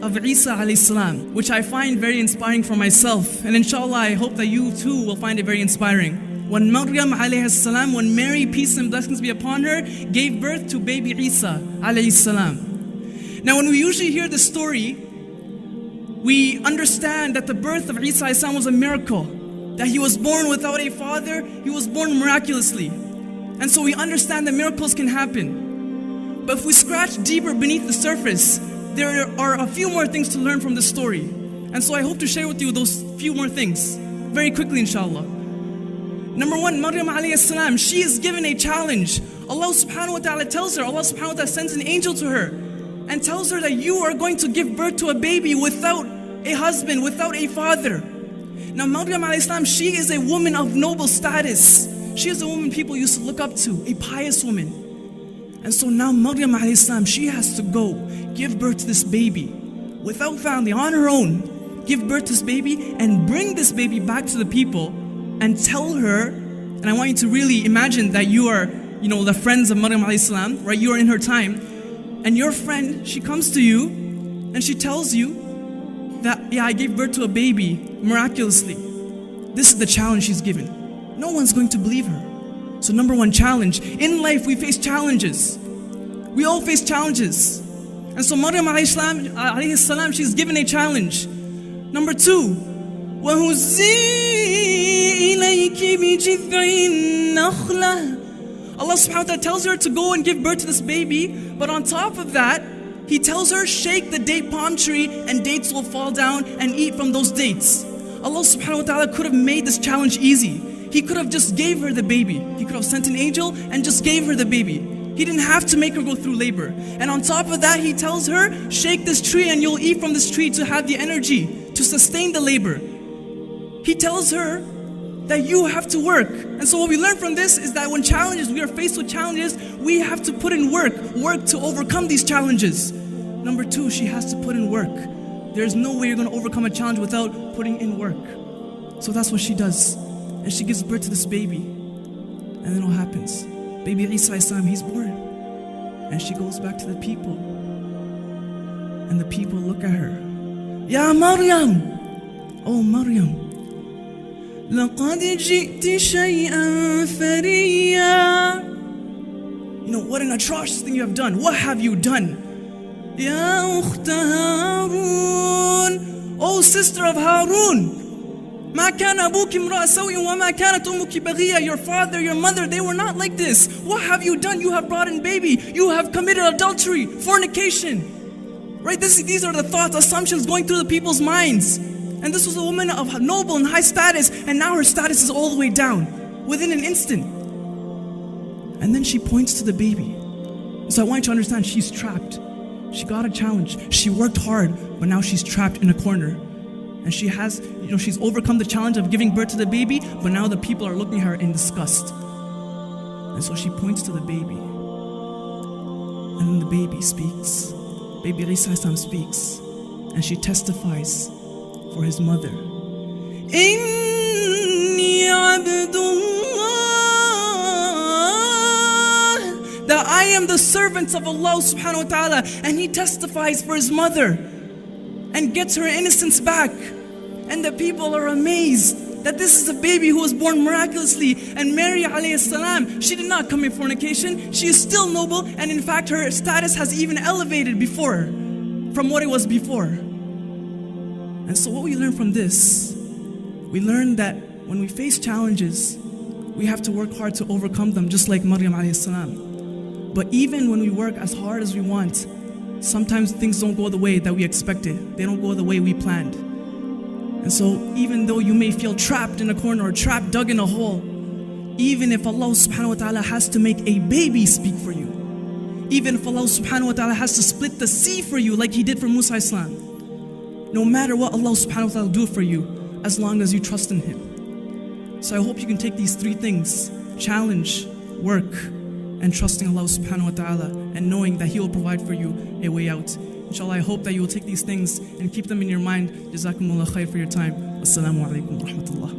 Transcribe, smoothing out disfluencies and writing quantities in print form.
of Isa alayhi salam, which I find very inspiring for myself. And inshallah, I hope that you too will find it very inspiring. When Maryam alayhi salam, when Mary, peace and blessings be upon her, gave birth to baby Isa alayhi salam. Now when we usually hear this story, we understand that the birth of Isa alayhi salam was a miracle. That he was born without a father, he was born miraculously. And so we understand that miracles can happen. But if we scratch deeper beneath the surface, there are a few more things to learn from this story. And so I hope to share with you those few more things very quickly, inshallah. Number one, Maryam alayhi salam, she is given a challenge. Allah subhanahu wa ta'ala tells her, Allah subhanahu wa ta'ala sends an angel to her and tells her that you are going to give birth to a baby without a husband, without a father. Now Maryam alayhi salam, she is a woman of noble status. She is a woman people used to look up to, a pious woman. And so now Maryam alayhi salam, she has to go give birth to this baby without family, on her own. Give birth to this baby and bring this baby back to the people and tell her, and I want you to really imagine that you are, the friends of Maryam alayhi salam, right? You are in her time. And your friend, she comes to you and she tells you that, yeah, I gave birth to a baby miraculously. This is the challenge she's given. No one's going to believe her. So number one challenge, in life we face challenges. We all face challenges. And so Maryam alayhi salam, she's given a challenge. Number two, وَهُزِّي إِلَيْكِ بِجِذْعِ النَّخْلَةِ Allah subhanahu wa ta'ala tells her to go and give birth to this baby, but on top of that, He tells her, shake the date palm tree and dates will fall down and eat from those dates. Allah subhanahu wa ta'ala could have made this challenge easy. He could have just gave her the baby. He could have sent an angel and just gave her the baby. He didn't have to make her go through labor. And on top of that, He tells her, shake this tree and you'll eat from this tree to have the energy to sustain the labor. He tells her that you have to work. And so what we learn from this is that when we are faced with challenges, we have to put in work to overcome these challenges. Number two, she has to put in work. There's no way you're going to overcome a challenge without putting in work. So that's what she does. And she gives birth to this baby. And then what happens? Baby Isa alayhi salam, he's born. And she goes back to the people. And the people look at her. Ya Maryam! Oh Maryam! لَقَدْ جِئْتِ شَيْئًا فَرِيًّا. What an atrocious thing you have done. What have you done? يَا أُخْتَ هَارُونَ. Oh sister of Harun! مَا كَانَ أَبُوكِ امْرَأَ سَوْءٍ وَمَا كَانَتْ أُمُّكِ بَغِيًّا. Your father, your mother, they were not like this. What have you done? You have brought in baby. You have committed adultery, fornication. Right? These are the thoughts, assumptions going through the people's minds. And this was a woman of noble and high status, and now her status is all the way down within an instant. And then she points to the baby. So I want you to understand, she's trapped. She got a challenge. She worked hard, but now she's trapped in a corner. And she has, she's overcome the challenge of giving birth to the baby, but now the people are looking at her in disgust. And so she points to the baby. And then the baby speaks. Baby Isa speaks. And she testifies for his mother. Inni Abdullah, that I am the servant of Allah subhanahu wa ta'ala. And he testifies for his mother and gets her innocence back. And the people are amazed that this is a baby who was born miraculously. And Mary alayhi salam, she did not commit fornication. She is still noble, and in fact her status has even elevated before from what it was before. And so what we learn from this, we learn that when we face challenges, we have to work hard to overcome them, just like Maryam alayhi salam. But even when we work as hard as we want, sometimes things don't go the way that we expected. They don't go the way we planned. And so even though you may feel trapped in a corner or dug in a hole, even if Allah subhanahu wa ta'ala has to make a baby speak for you, even if Allah subhanahu wa ta'ala has to split the sea for you like He did for Musa Islam, no matter what Allah subhanahu wa ta'ala will do for you, as long as you trust in Him. So I hope you can take these three things: challenge, work, and trusting Allah subhanahu wa ta'ala, and knowing that He will provide for you a way out. Inshallah, I hope that you will take these things and keep them in your mind. Jazakumullah khair for your time. Assalamu alaikum wa rahmatullah.